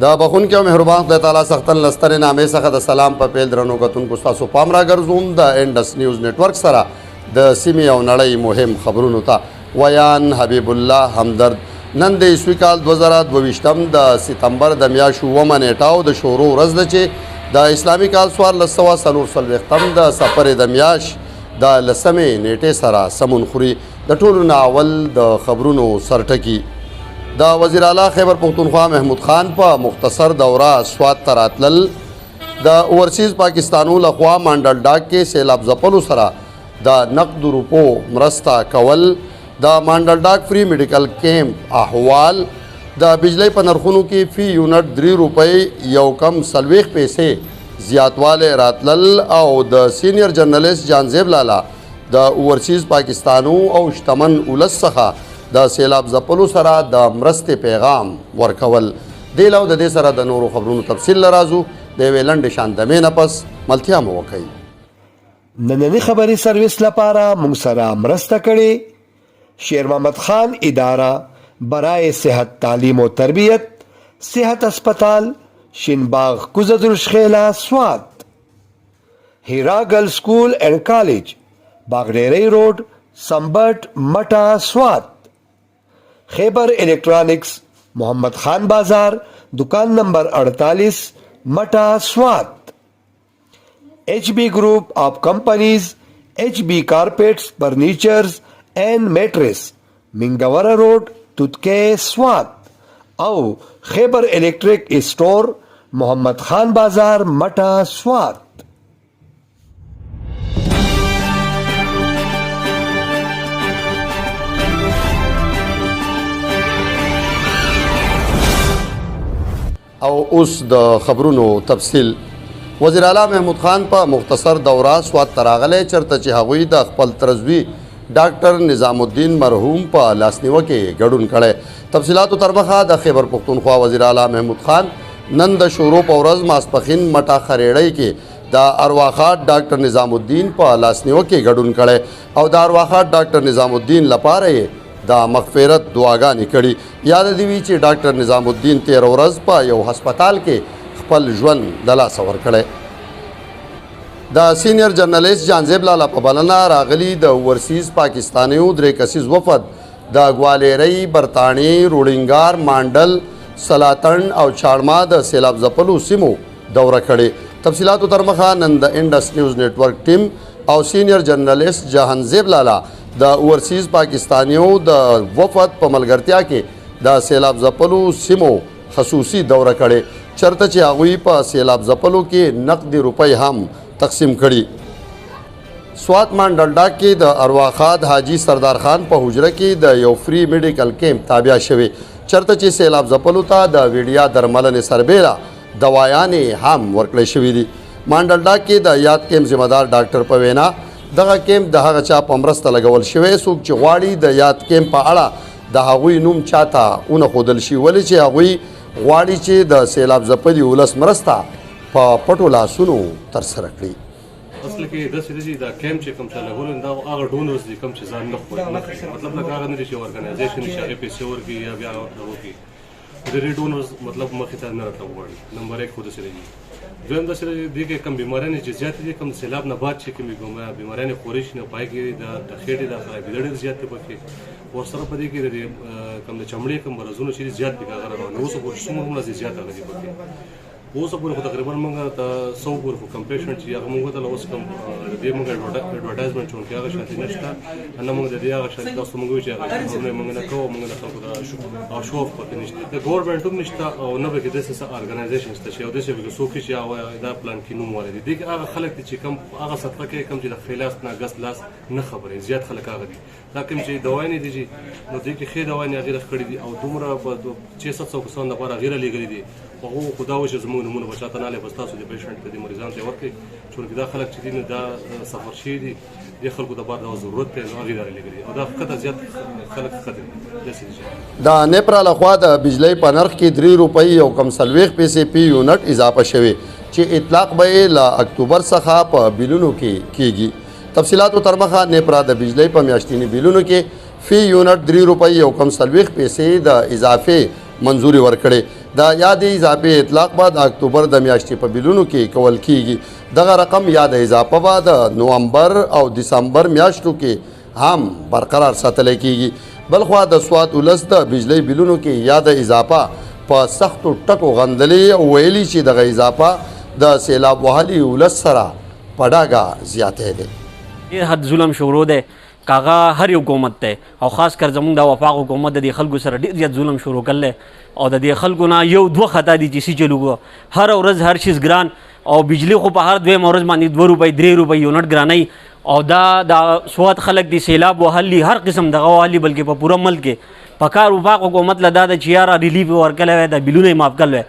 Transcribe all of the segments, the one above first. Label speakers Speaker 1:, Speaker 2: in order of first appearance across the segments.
Speaker 1: د بخونکي او مهربان خدای تعالی سختن لسترې نامې څخه د سلام په پیل درنو کتونکو ستاسو پام راګرځوم د انډس نیوز نیټورک سره د سیمې او نړۍ مهم خبرونو ته ویان حبیب الله همدرد. نن د عیسوي کال 2022 د سپتمبر د میاشتې 9 نیټه د شروع ورځ ده چې د اسلامي کال 1440 د سفر د میاشت د 10 نیټې سره سمون خوري. د ټولو نه اول د خبرونو سرټکی د وزیر اعلی خیبر پختونخوا محمود خان په مختصر دوره سوات ته راتلل. د اوورسیز پاکستانو لخوا مانډل ډاک کې سیلاب ځپلو سره د نقد روپو مرسته کول، د مانډل ډاک فری میډیکل کیمپ احوال، د بجلی په نرخونو کې فی یونټ 3 روپۍ یو کم 40 پیسې زیاتوالی راتلل او د سینیر جرنالیست جانزیب لالا د اوورسیز پاکستانو او شتمن ولس څخه د سیلاب ځپلو سره د مرستې پیغام ورکول. دې لو د دې سره د نورو خبرونو تفصیل لرازو د یوې لنډې شاندمې نه پس ملتیا مو وکړئ.
Speaker 2: نننی خبری سرویس لپاره موږ سره مرسته کړې شیر محمد خان اداره برای صحت تعلیم و تربیت صحت اسپتال شینباغ کوزدرشخیلا سوات، هیرا گرل سکول اینڈ کالج باغډیری روډ سمبٹ مٹا سوات، خیبر الیکٹرانکس محمد خان بازار دکان نمبر 48 مٹا سوات، ایچ بی گروپ آف کمپنیز ایچ بی کارپیٹس فرنیچرز اینڈ میٹریس منگورا روڈ تتکے سوات او خیبر الیکٹرک اسٹور محمد خان بازار مٹا سوات.
Speaker 1: او اوس د خبرونو تفصیل. وزیر اعلی محمود خان په مختصر دوره سوات ته راغلی چېرته چې هغوی د خپل ترزوي ډاکټر نظام الدین مرحوم په لاسنیوه کې ګډون کړی. تفصیلاتو تر مخه د خیبر پختونخوا وزیر اعلی محمود خان نن د شروع په ورځ ماسپښین مټا خریړی کې د ارواخات ډاکټر نظام الدین په لاسنیوه کې ګډون کړی او د ارواخات ډاکټر نظام الدین لپاره یې د مغفرت دعاګانې کړي. یاد دې وي چې ډاکټر نظام الدین 13 ورځ په یو هسپتال کې خپل ژوند د لاسه ورکړی. د سینیر جرنالیست جانزیب لالا په بلنه راغلي د اوورسیز پاکستانیو 3 کسیز وفد د ګواليرۍ، برطاني، روډینګار، مانډل، سلاتن او چاړما د سیلاب ځپلو سیمو دوره کړې. تفصیلاتو تر مخه نن د انډس نیوز نیټورک ټیم او سینیر جرنالیست جهانزیب لالا د اوورسیز پاکستانیو د وفد په ملګرتیا کې د سیلاب ځپلو سیمو خصوصي دوره کړې، چرته چې هغوی په سیلاب ځپلو کې نقدي روپۍ هم تقسیم کړي. سوات مانډل ډاک کې د ارواخاد حاجی سردار خان په حجره کې د یو فری میډیکل کیمپ تابع شوی، چرته چې سیلاب ځپلو ته د ویډیا درملنې سربیره دوايانې هم ورکړې شوې دي. مانډل ډاک کې د یاد کیمپ ذمہ دار ډاکټر په وینا دغه کیمپ د هغه چا په مرسته لګول شوی څوک چې غواړي د یاد کیمپ په اړه د هغوی نوم چاته ونه ښودل شي، ولې چې هغوی غواړي چې د سیلاب ځپلي ولس مرسته په پټو لاسونو ترسره کړي.
Speaker 3: اصل کې داسې دی چې دا کیمپ چې کوم څه لګول دا هغه ډونرز دي کوم چې ځان نه خوري، مطلب دا هغه نه دي چې ارګنایزیشن چې هغه پیسې ورکړي یا بیا ورکړي د ډونرز مطلب مخې ته نه راتلل غواړي. نمبر 1 خو داسې دی. دویم داسې دی چې کوم بیماریانې چې زیاتې دي، کوم سیلاب نه بعد چې کومې بیماریانې خورې شي نو پای کې د خېټې د خرابېدل ډېر زیات دي پکې، ورسره په دې کې د کوم د چمړې کوم مرضونه چې زیات دي هغه روان اوس پورې څومره هم زیات هغه دي پکې. اوس پورې خو تقریبا موږ ته 100 پورې خو کم پیشنټ چې هغه موږ ته اوس کوم د دې موږ اډورټایزمنټ چون کې هغه شانتي نشته نه موږ د دې هغه شانتي تاسو موږ چې هغه موږ نه کوو، موږ نه خلکو دا او شو اف پکې نشته، د ګورنمنت هم نشته او نه به کې داسې ارګنایزیشن شته چې او داسې به څوک چې دا پلان کې نوم ولري. دي هغه خلک چې کم هغه سطح کې کم چې د خلاص نه غس لاس نه خبرې زیات خلک هغه دي. دا کوم چې دوايانې دي نو دې کې خې دوايانې غیر کړې دي او دومره په 600 کسان لپاره غیر لګري دي. هغه خدا و چې زموږ نمونه بچاته نه لې بس تاسو د پیشنټ ته د مریضان ته ورکړي چې دا خلک چې دي نو دا سفر شي دي د خلکو د بار د ضرورت ته نو هغه لري لګري او دا کته زیات خلک خطر دي.
Speaker 1: دا نیپرا لخوا د بجلی په نرخ کې 3 روپۍ او کم 40 پیسې پی یونټ اضافه شوی چې اطلاق به له اکتوبر څخه په بیلونو کې کیږي. تفصیلاتو تر مخه نیپرا د بجلی په میاشتنی بیلونو کې فی یونټ 3 روپۍ او کم 40 پیسې د اضافه منظوري ورکړي. د یادې اضافې اطلاق به د اکتوبر د میاشتې په بلونو کې کول کیږي. دغه رقم یا د اضافه به د نومبر او دسمبر میاشتو کې هم برقرار ساتلی کیږي. بلخوا د سوات ولس د بجلی بلونو کې یا د اضافه په سختو ټکو غندلې او ویلي چې دغه اضافه د سیلاب وهلي ولس سره په ډاګه زیاتی دی.
Speaker 4: ډېر حد ظلم شروع دی کاغه هر یو حکومت دی او خاص کر زمونږ د وفاق حکومت د دې خلکو سره ډېر زیات ظلم شروع کړلی او د دې خلکو نه یو دوه خطا دي چې څه چلو هر ورځ هر شیز ګران او بجلی خو په هر دویم ورځ باندې 2 روپۍ 3 روپۍ یونټ ګرانۍ او دا د سوات خلک دی سیلاب وهلي هر قسم دغه وهلي بلکې په پوره ملک کې په کار وفاق حکومت له دا د چې یاره ریلیف ورکړی وی د بلونه یې معاف کړل وی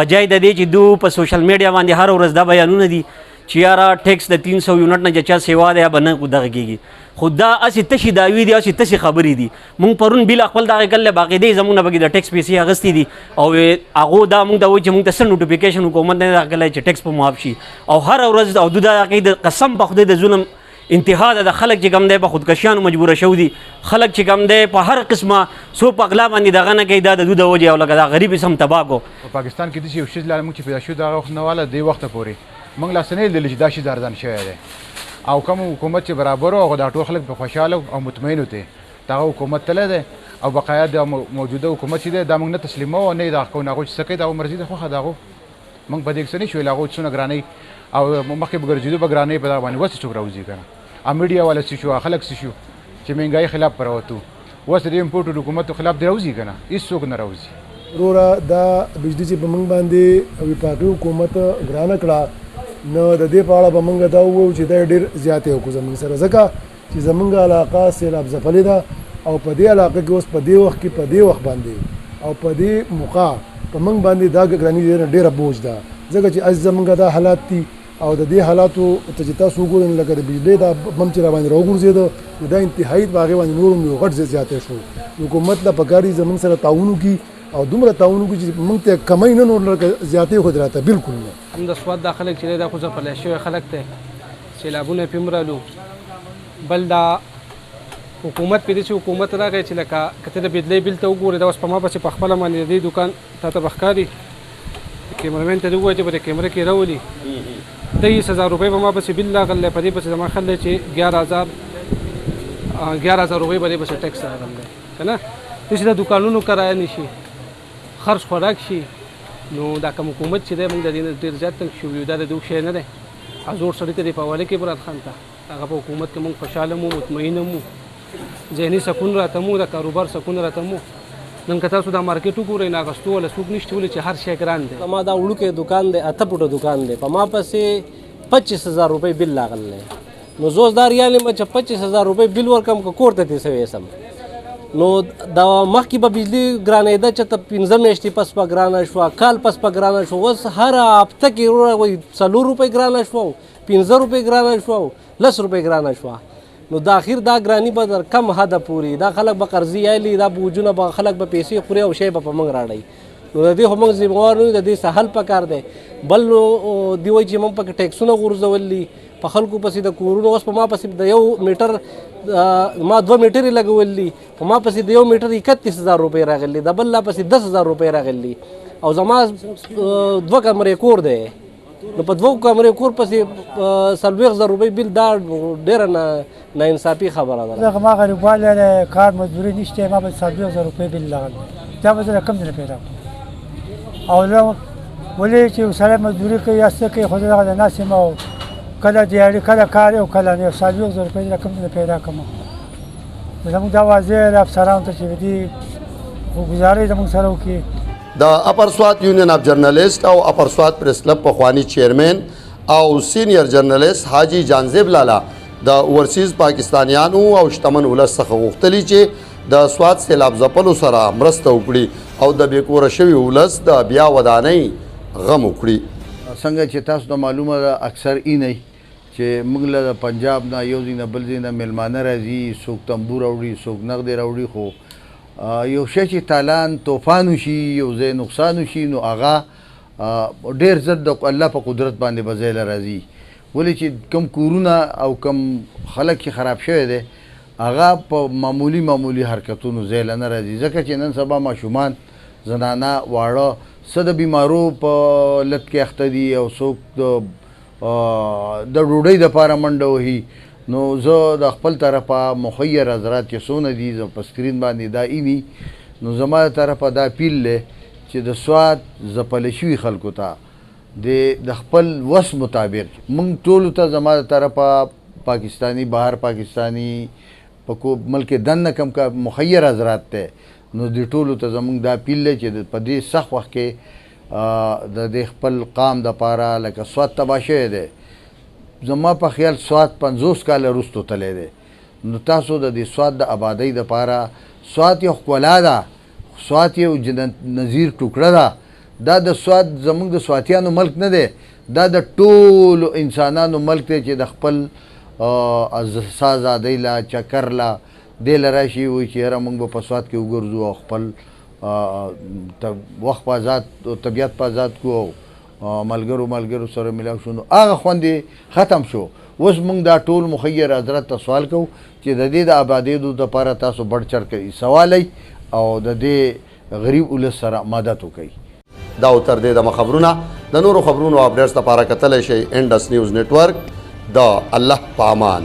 Speaker 4: بجای د دې چې دو په سوشل میډیا باندې هر ورځ دا بیانونه دي چې یاره ټیکس د 300 یونټ نه چې چا سیوا دی به نه دغه کېږي. خو دا هسې تشې دعوې دي هسې تشې خبرې دي. مونږ پرون بیل خپل دغه کړلی باقاعدې زمونږ نه پکې د ټیکس پیسې اخیستې دي او هغو دا مونږ ته وایي چې مونږ ته څه نوټیفیکیشن حکومت نه دی راغلی چې ټیکس په معاف شي او هر ورځ او دو دا عقیدې د قسم په خدای د ظلم انتها ده. د خلک چې کوم دی په خودکشیانو مجبوره شوي دي. خلک چې کوم دی په هر قسمه څو په غلا باندې دغه نه کوي دا د دو د وجې او لکه دا غریب سم تباه کو.
Speaker 5: په پاکستان کې داسې یو شیز لا موږ چې پیدا شو دغه وخت نه واله دې وخته پورې موږ لا څه نه لیدلي چې دا شیز ارزان شوی دی او کوم حکومت چې برابر و دا ټول خلک په خوشحاله او مطمئن وو دغه حکومت تللی دی او بقایا د موجوده حکومت چې دی دا موږ نه تسلیموو او نه یې دغه کوو هغوی چې څه کوي د هغو مرضي ده خوښه د هغو موږ په دې کې څه نه شو ویل هغوی څونه ګرانۍ او مخکې به ګرځېدو به ګرانۍ په دغه باندې اوس څوک راوځي که نه او میډیا والا څه شو خلک څه شو چې مهنګایي خلاف پروتو اوس د امپورټ حکومتو خلاف دې راوځي که نه هېڅوک نه راوځي.
Speaker 6: وروره دا بجلی چې په موږ باندې وفاقي حکومت ګرانه کړه نو د دې په اړه به موږ دا ووایو چې دا ډېر زیاتې وکړو زموږ سره ځکه چې زموږ علاقه سیلاب ځپلې ده او په دې علاقه کې اوس په دې وخت کې په دې وخت باندې او په دې موقع په موږ باندې دا ګراني ډېره بوج ده ځکه چې از زموږ دا حالات دي او د دې حالاتو ته چې تاسو وګورئ لکه د بجلی دا بم چې را باندې راوغورځېده نو دا انتهایي په هغې باندې نور هم یو غټ زیاتی شو. حکومت له پکار دي زموږ سره تعاون وکړي او دومره تعاون وکړي چې موږ ته کمی نه نور لکه زیاتې خو راته بالکل نه.
Speaker 7: هم د سوات دا خلک چې دی دا خو ځپلی شوي خلک دی سیلابونه پې مرلو بل دا حکومت پې داسې حکومت راغی چې لکه که ته د بجلی بل ته وګورې دا اوس په ما پسې په خپله باندې د دې دوکان تا ته به ښکاري کیمرمین ته دې ووایه چې په دې کیمره کې راولي 23,000 روپۍ به ما پسې بل راغلی په دې پسې زما خیال دی چې 11,000 روپۍ به دې پسې ټیکس راغلی که نه داسې د دوکانونو کرایه نه شي خرڅ خوراک شي نو دا کوم حکومت چې دی موږ د دې نه ډېر زیات تنګ شوي یو دا د دوک شی نه دی زور سړي ته دې په حواله کې برات خان ته هغه په حکومت کې موږ خوشحاله مو مطمئنه مو ذهني سکون راته مو د کاروبار سکون راته مو نن که تاسو دا مارکیټ وګورئ نه اخیستو ولا څوک نشته ولې چې هر شی ګران دی.
Speaker 8: ما دا وړوکی دوکان دی 8 فوټه دوکان دی په ما پسې 25,000 روپۍ بل راغلی نو زه اوس دا ریال یم چې 25,000 روپۍ بل ورکړم که کور ته تېسوی سم نو دا مخکې به بجلي ګرانېده چې ته 15 میاشتې پس به ګرانه شوه کال پس به ګرانه شوه اوس هر هفته کې وایي 4 روپۍ ګرانه شوه 15 روپۍ ګرانه شوه 10 روپۍ ګرانه شوه نو د اخر دا ګرانی به در کم حده پورې دا خلک به قرضې یایلي دا بوجونه به خلک به پیسې خوري او شی به په موږ راړی نو د دې خو موږ ذمهوار نه یو د دې څه حل پکار دی بل نو دوی وایي چې موږ پکې ټیکسونه غورځولي په خلکو پسې د کورونو اوس په ما پسې د 1 میټر ما 2 میټرې لګولي په ما پسې د 1 میټر 31,000 روپۍ راغلي د بل لا پسې 10,000 روپۍ راغلي او زما 2 کمرې کور دی نو په 2 کمرې کور پسې 40,000 روپۍ بل دا ډېره ناانصافي خبره ده.
Speaker 9: زه ما غریبوال کار مزدوري نشته ما به 40,000 روپۍ بل راغلی دا به زه کم ځای پیدا کړم او زه ولې چې سړی مزدوري کوي یا څه کوي خو زه دغه ناست یم او کله دیاړي کله کار او کله نه 40,000 روپۍ زه کم ځای پیدا کړم زموږ دا واضح د افسرانو ته چې دې ګزارې زموږ سره وکړي.
Speaker 1: د اپر سوات یونین اف جرنالیست او اپر سوات پریس کلب پخوانی چیرمین او سینیر جرنالیست حاجی جانزیب لالا د اورسیز پاکستانیانو او شتمن ولس څخه غوښتلي چې د سوات سیلاب ځپلو سره مرسته وکړي او د بېکوره شوي ولس د بیا ودانۍ غم وکړي.
Speaker 10: څنګه چې تاسو ته معلومه ده اکثر ای نه چې موږ له پنجاب نه یو ځای نه بل ځای نه میلمانه راځي څوک تنبو راوړي څوک نغدې راوړي خو یو شی چې تالان طوفان وشي یو ځای نقصان وشي نو هغه ډېر زر د الله په قدرت باندې به ځای له راځي ولې چې کم کورونه او کم خلک چې خراب شوی دی هغه په معمولی حرکتونو ځای له نه راځي ځکه چې نن سبا ماشومان زنانه واړه څه د بیمارو په لت کې اخته دي او څوک د ډوډۍ دپاره منډه وهي. نو زه د خپل طرفه مخیر حضرات چې څونه دي زه په سکرین باندې دا اینی، نو زما د طرفه دا اپیل دی چې د سوات ځپله شوي خلکو ته د خپل وس مطابق موږ ټولو ته زما د طرفه پاکستانی بهر پاکستانی په ملک دننه کم کا مخیر حضرات دی، نو د ټولو ته زموږ دا اپیل دی چې په دې سخت وخت کې د دې خپل قام دپاره لکه سوات تباه شوی دی. زما په خیال سوات 50 کاله وروسته تللی دی. نو تاسو د دې سوات د آبادۍ دپاره، سوات یو ښکلا ده، سوات یو نظیر ټوکړه ده. دا د سوات زموږ د سواتیانو ملک نه دی، دا د ټولو انسانانو ملک دی چې د خپل آزادۍ له چکر له دې له راشي وایي چې یاره موږ به په سوات کې وګرځو او خپل وخت په آزاد طبیعت په آزاد کړو او ملګرو سره ملاو شو. نو هغه خوند ختم شو. اوس موږ دا ټول مخیر حضرت ته سوال کوو چې د دې د آبادېدو دپاره تاسو بړ چړ کوي سوالئ او د دې غریب ولس سره مدد وکړئ.
Speaker 1: دا او تر دې دمه خبرونه د نورو خبرونو اپډیټس لپاره کتلی شئ انډس نیوز نیټورک. د الله په امان.